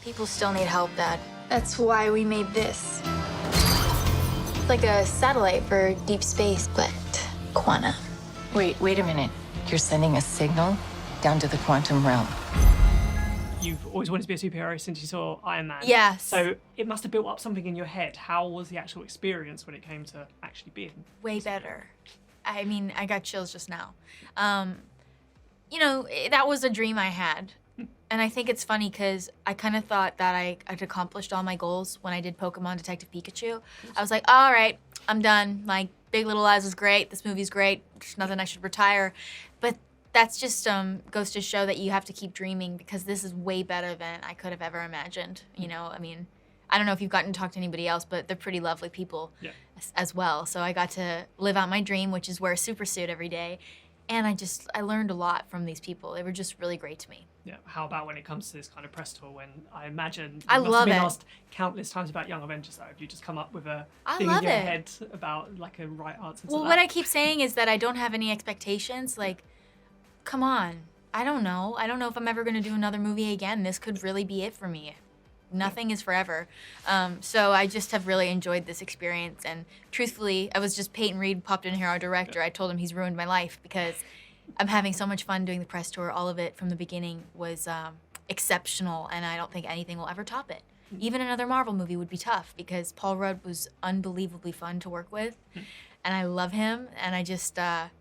People still need help, Dad. That's why we made this. It's like a satellite for deep space, but quantum. Wait a minute. You're sending a signal down to the quantum realm. You've always wanted to be a superhero since you saw Iron Man. Yes. So it must have built up something in your head. How was the actual experience when it came to actually being? Way better. I mean, I got chills just now. You know, that was a dream I had. And I think it's funny because I kind of thought that I'd accomplished all my goals when I did Pokemon Detective Pikachu. I was like, all right, I'm done. Like, Big Little Lies was great. This movie's great. There's nothing I should retire. But that's just goes to show that you have to keep dreaming because this is way better than I could have ever imagined. You know, I mean, I don't know if you've gotten to talk to anybody else, but they're pretty lovely people as well. So I got to live out my dream, which is wear a super suit every day. And I learned a lot from these people. They were just really great to me. Yeah. How about when it comes to this kind of press tour? When I imagine I must love have been it. asked countless times about Young Avengers. Though, have you just come up with a I thing in love your it. head about like a right answer to Well, that? what I keep saying is that I don't have any expectations. Like, come on. I don't know. I don't know if I'm ever going to do another movie again. This could really be it for me. Nothing is forever. So I just have really enjoyed this experience. And truthfully, I was just Peyton Reed popped in here, our director. I told him he's ruined my life because I'm having so much fun doing the press tour. All of it from the beginning was exceptional, and I don't think anything will ever top it. Even another Marvel movie would be tough because Paul Rudd was unbelievably fun to work with, and I love him, and I just I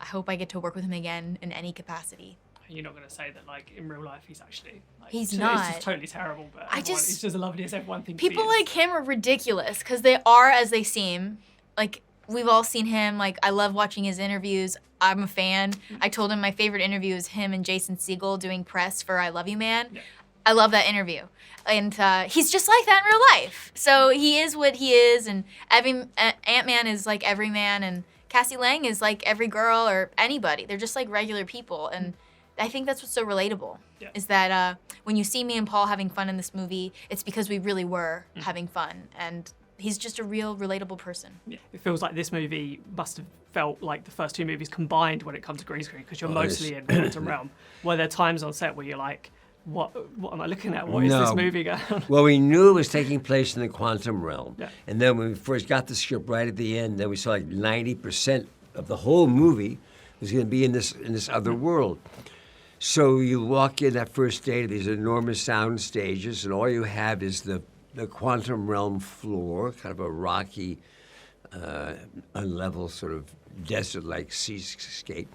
hope I get to work with him again in any capacity. You're not going to say that, like, in real life, he's actually... Like, He's It's not. just totally terrible, but I he's just- just as lovely as everyone thinks People he is. like him are ridiculous because they are as they seem. Like, we've all seen him. Like, I love watching his interviews. I'm a fan. I told him my favorite interview is him and Jason Segel doing press for I Love You Man. Yeah. I love that interview. And he's just like that in real life. So he is what he is, and Ant-Man is like every man, and Cassie Lang is like every girl or anybody. They're just like regular people, and I think that's what's so relatable, is that when you see me and Paul having fun in this movie, it's because we really were having fun, and he's just a real relatable person. Yeah. It feels like this movie must have felt like the first two movies combined when it comes to green screen, because you're mostly in Quantum Realm. Were there times on set where you're like, what am I looking at? What is this movie going on? Well, we knew it was taking place in the quantum realm. Yeah. And then when we first got the script right at the end, then we saw like 90% of the whole movie was going to be in this other world. So you walk in that first day to these enormous sound stages, and all you have is the quantum realm floor, kind of a rocky, unlevel sort of desert-like seascape.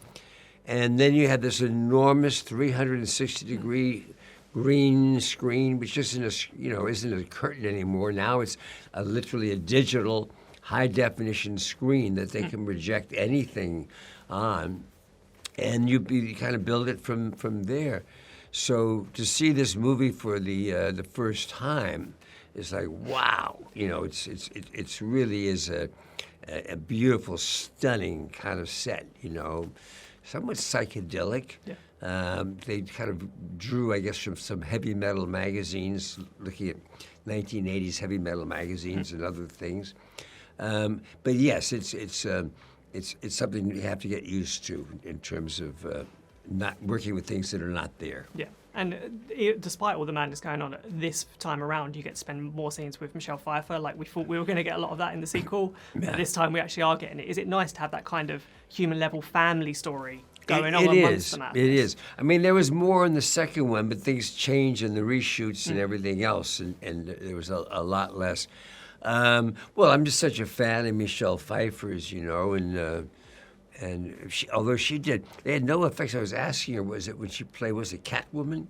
And then you have this enormous 360-degree green screen, which isn't a curtain anymore. Now it's literally a digital, high-definition screen that they can project anything on, and you kind of build it from there. So to see this movie for the first time is like, wow! You know, it's really is a beautiful, stunning kind of set. You know. Somewhat psychedelic. Yeah. They kind of drew, I guess, from some heavy metal magazines, looking at 1980s heavy metal magazines and other things. But yes, it's something you have to get used to in terms of not working with things that are not there. Yeah. And despite all the madness going on, this time around, you get to spend more scenes with Michelle Pfeiffer. Like, we thought we were going to get a lot of that in the sequel, but this time we actually are getting it. Is it nice to have that kind of human-level family story going on amongst the madness? It is. I mean, there was more in the second one, but things changed in the reshoots and everything else, and there was a lot less. Well, I'm just such a fan of Michelle Pfeiffer's, you know, and she, although they had no effects. I was asking her, was it when she played, was it Catwoman?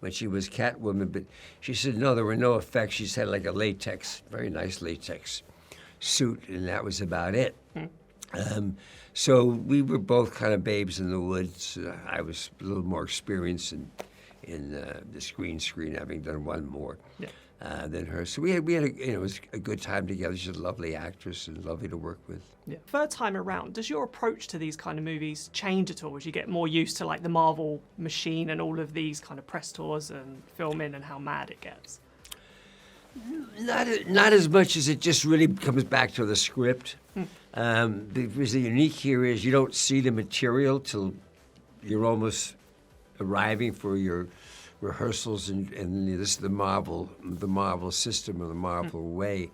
When she was Catwoman, but she said no, there were no effects. She had like a very nice latex suit, and that was about it. So we were both kind of babes in the woods. I was a little more experienced in the green screen, having done one more. Than her. So we had it was a good time together. She's a lovely actress and lovely to work with. Yeah. Third time around, does your approach to these kind of movies change at all as you get more used to like the Marvel machine and all of these kind of press tours and filming and how mad it gets? Not as much as it just really comes back to the script. Because the unique here is you don't see the material till you're almost arriving for your rehearsals, and this is the Marvel system or the Marvel way.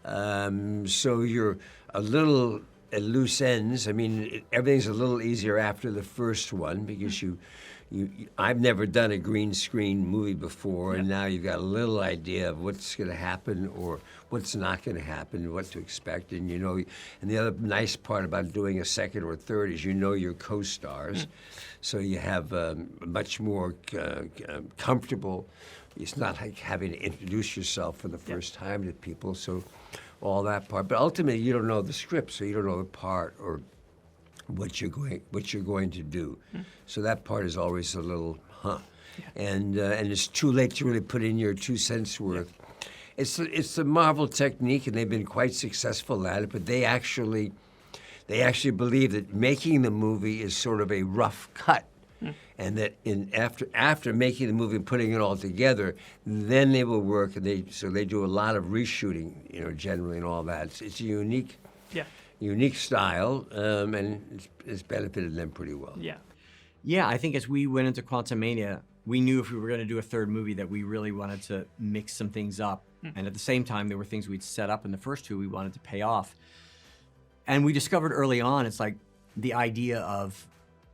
So you're a little at loose ends. I mean, everything's a little easier after the first one because I've never done a green screen movie before, and now you've got a little idea of what's going to happen or what's not going to happen, what to expect, and And the other nice part about doing a second or third is your co-stars, so you have much more comfortable. It's not like having to introduce yourself for the first time to people, so all that part. But ultimately, you don't know the script, so you don't know the part or what you're going to do. So that part is always a little and it's too late to really put in your 2 cents worth. It's the Marvel technique, and they've been quite successful at it. But they actually believe that making the movie is sort of a rough cut, and that after making the movie and putting it all together, then they will work. And they do a lot of reshooting, generally, and all that. It's a unique style, and it's benefited them pretty well. Yeah, I think as we went into Quantumania, we knew if we were going to do a third movie that we really wanted to mix some things up. And at the same time, there were things we'd set up in the first two we wanted to pay off. And we discovered early on, it's like the idea of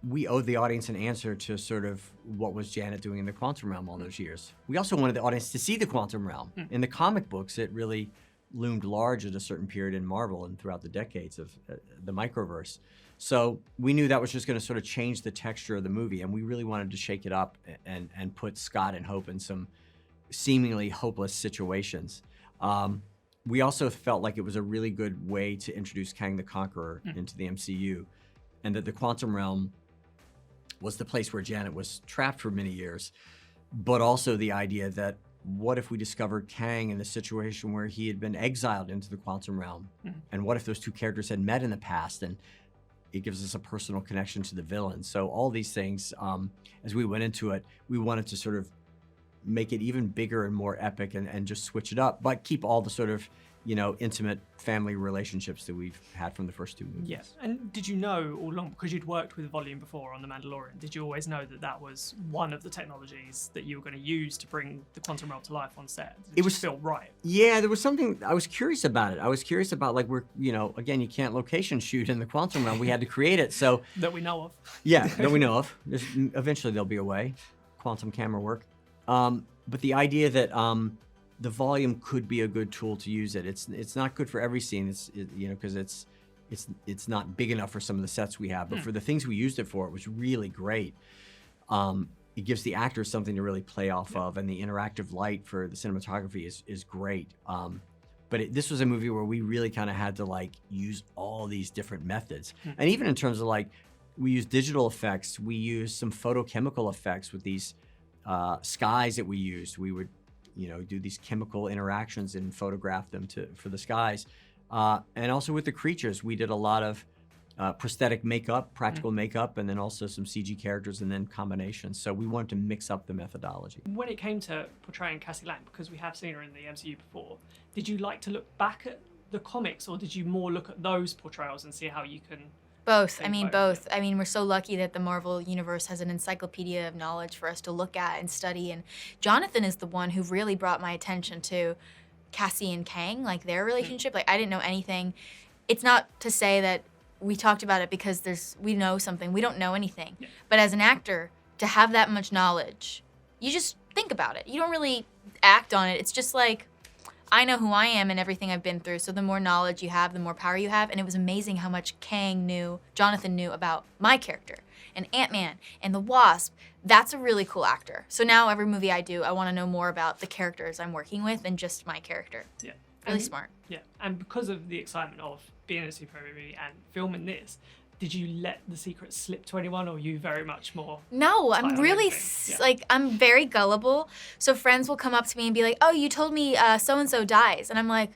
we owed the audience an answer to sort of what was Janet doing in the quantum realm all those years. We also wanted the audience to see the quantum realm. In the comic books, it really loomed large at a certain period in Marvel and throughout the decades of the microverse. So we knew that was just going to sort of change the texture of the movie, and we really wanted to shake it up and put Scott and Hope in some seemingly hopeless situations. We also felt like it was a really good way to introduce Kang the Conqueror into the MCU, and that the quantum realm was the place where Janet was trapped for many years, but also the idea that what if we discovered Kang in the situation where he had been exiled into the quantum realm? And what if those two characters had met in the past? And it gives us a personal connection to the villain. So all these things, as we went into it, we wanted to sort of make it even bigger and more epic and just switch it up, but keep all the sort of, intimate family relationships that we've had from the first two movies. Yes. And did you know all along, because you'd worked with Volume before on The Mandalorian, did you always know that that was one of the technologies that you were going to use to bring the quantum realm to life on set? Did it feel right? Yeah, there was something, I was curious about it. I was curious about, like, again, you can't location shoot in the quantum realm. We had to create it, so. That we know of. Yeah, that we know of. Eventually there'll be a way. Quantum camera work. But the idea that the volume could be a good tool to use it. It's not good for every scene. Because it's not big enough for some of the sets we have. But for the things we used it for, it was really great. It gives the actors something to really play off of, and the interactive light for the cinematography is great. But this was a movie where we really kind of had to use all these different methods, and even in terms of we used digital effects, we used some photochemical effects with these skies that we used. We would do these chemical interactions and photograph them for the skies. And also with the creatures, we did a lot of prosthetic makeup, practical makeup, and then also some CG characters and then combinations. So we wanted to mix up the methodology. When it came to portraying Cassie Lang, because we have seen her in the MCU before, did you like to look back at the comics, or did you more look at those portrayals and see how you can... Both. Both. I mean, we're so lucky that the Marvel Universe has an encyclopedia of knowledge for us to look at and study. And Jonathan is the one who really brought my attention to Cassie and Kang, their relationship. I didn't know anything. It's not to say that we talked about it because we know something. We don't know anything. Yeah. But as an actor, to have that much knowledge, you just think about it. You don't really act on it. It's just I know who I am and everything I've been through, so the more knowledge you have, the more power you have, and it was amazing how much Jonathan knew about my character, and Ant-Man, and the Wasp. That's a really cool actor. So now every movie I do, I want to know more about the characters I'm working with than just my character. Yeah. Really smart. Yeah, and because of the excitement of being in a superhero movie and filming this, did you let the secret slip to anyone, or are you very much more... No, I'm really, I'm very gullible. So friends will come up to me and be like, oh, you told me so-and-so dies. And I'm like,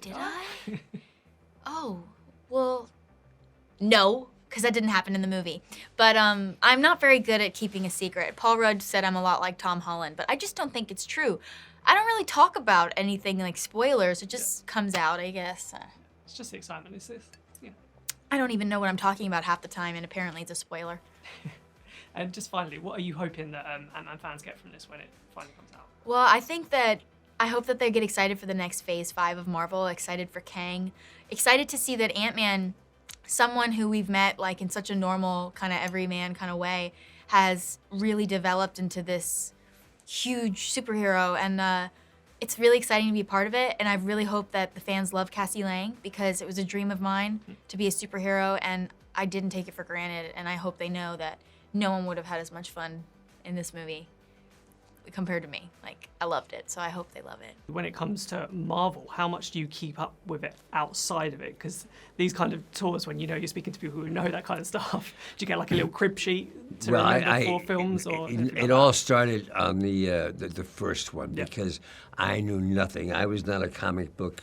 did I? Oh, well, no, because that didn't happen in the movie. But I'm not very good at keeping a secret. Paul Rudd said I'm a lot like Tom Holland, but I just don't think it's true. I don't really talk about anything like spoilers. It just comes out, I guess. It's just the excitement, is this? I don't even know what I'm talking about half the time, and apparently it's a spoiler. And just finally, what are you hoping that Ant-Man fans get from this when it finally comes out? Well, I hope that they get excited for the next phase 5 of Marvel, excited for Kang, excited to see that Ant-Man, someone who we've met like in such a normal kind of everyman kind of way, has really developed into this huge superhero, and it's really exciting to be a part of it. And I really hope that the fans love Cassie Lang, because it was a dream of mine to be a superhero, and I didn't take it for granted. And I hope they know that no one would have had as much fun in this movie compared to me. Like, I loved it, so I hope they love it. When it comes to Marvel, how much do you keep up with it outside of it? Because these kind of tours, when you're speaking to people who know that kind of stuff, do you get like a little crib sheet to remember 4 films? Or it all started on the first one, because I knew nothing. I was not a comic book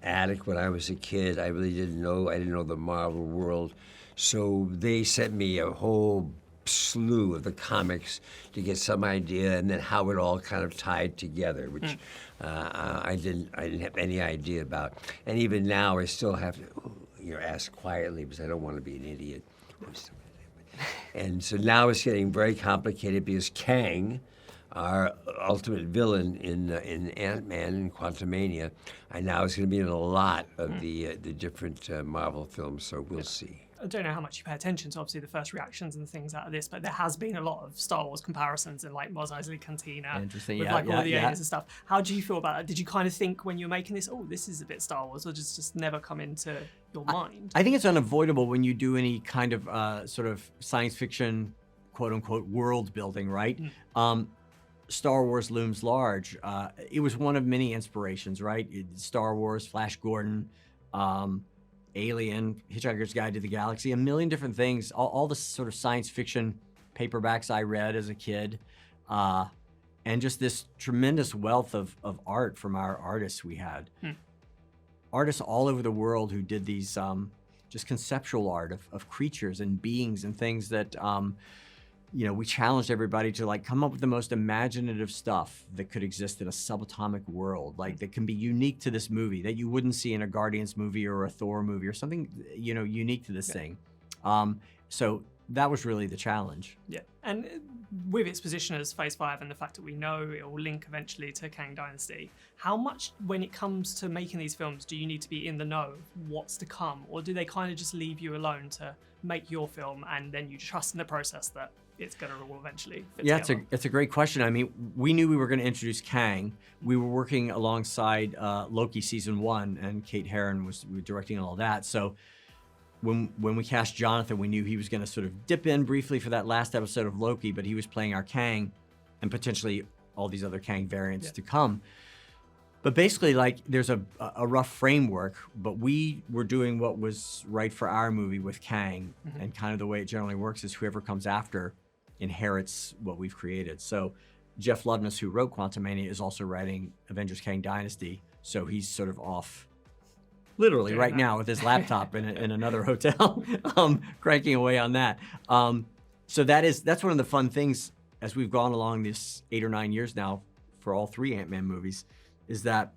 addict when I was a kid. I really didn't know. I didn't know the Marvel world. So they sent me a whole slew of the comics to get some idea, and then how it all kind of tied together, which I didn't have any idea about. And even now, I still have to ask quietly, because I don't want to be an idiot. And so now it's getting very complicated, because Kang, our ultimate villain in Ant-Man and Quantumania, and now it's going to be in a lot of the different Marvel films. So we'll see. I don't know how much you pay attention to, obviously, the first reactions and things out of this, but there has been a lot of Star Wars comparisons, and like Mos Eisley Cantina, Interesting, with yeah, like all the yeah. aliens and stuff. How do you feel about that? Did you kind of think when you were making this, oh, this is a bit Star Wars, or just never come into your mind? I think it's unavoidable when you do any kind of sort of science fiction, quote unquote, world building, right? Star Wars looms large. It was one of many inspirations, right? Star Wars, Flash Gordon, Alien, Hitchhiker's Guide to the Galaxy, a million different things, all the sort of science fiction paperbacks I read as a kid, and just this tremendous wealth of art from our artists we had. Artists all over the world who did these just conceptual art of creatures and beings and things that we challenged everybody to like come up with the most imaginative stuff that could exist in a subatomic world, like that can be unique to this movie, that you wouldn't see in a Guardians movie or a Thor movie or something, unique to this thing. So that was really the challenge. Yeah, and with its position as Phase 5 and the fact that we know it will link eventually to Kang Dynasty, how much, when it comes to making these films, do you need to be in the know of what's to come? Or do they kind of just leave you alone to make your film, and then you trust in the process that it's going to all eventually fit together? It's a great question. I mean, we knew we were going to introduce Kang. We were working alongside Loki season 1, and Kate Herron was directing all that. So when we cast Jonathan, we knew he was going to sort of dip in briefly for that last episode of Loki, but he was playing our Kang, and potentially all these other Kang variants to come. But basically, like, there's a rough framework, but we were doing what was right for our movie with Kang, and kind of the way it generally works is whoever comes after inherits what we've created. So Jeff Loveness, who wrote Quantumania, is also writing Avengers Kang Dynasty, so he's sort of off literally right now with his laptop in another hotel, cranking away on that. So that's one of the fun things as we've gone along this 8 or 9 years now for all 3 Ant-Man movies, is that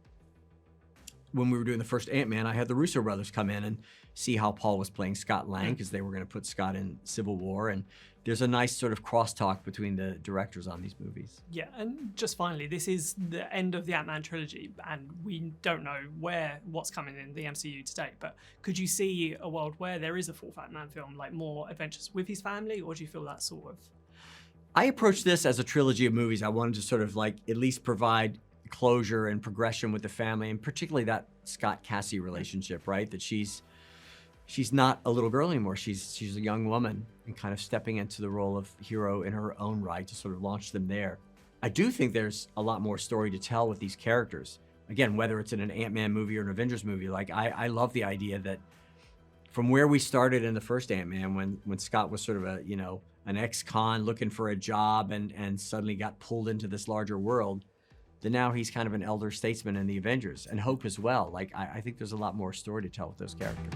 when we were doing the first Ant-Man, I had the Russo brothers come in and see how Paul was playing Scott Lang, because they were going to put Scott in Civil War, and there's a nice sort of crosstalk between the directors on these movies. Yeah, and just finally, this is the end of the Ant-Man trilogy, and we don't know what's coming in the MCU to date, but could you see a world where there is a 4th Ant-Man film, like more adventures with his family, or do you feel that sort of... I approached this as a trilogy of movies. I wanted to sort of like at least provide closure and progression with the family, and particularly that Scott-Cassie relationship, right? That she's not a little girl anymore. She's a young woman, and kind of stepping into the role of hero in her own right to sort of launch them there. I do think there's a lot more story to tell with these characters. Again, whether it's in an Ant-Man movie or an Avengers movie, like I love the idea that from where we started in the first Ant-Man, when Scott was sort of an ex-con looking for a job and suddenly got pulled into this larger world, that now he's kind of an elder statesman in the Avengers, and Hope as well. Like, I think there's a lot more story to tell with those characters.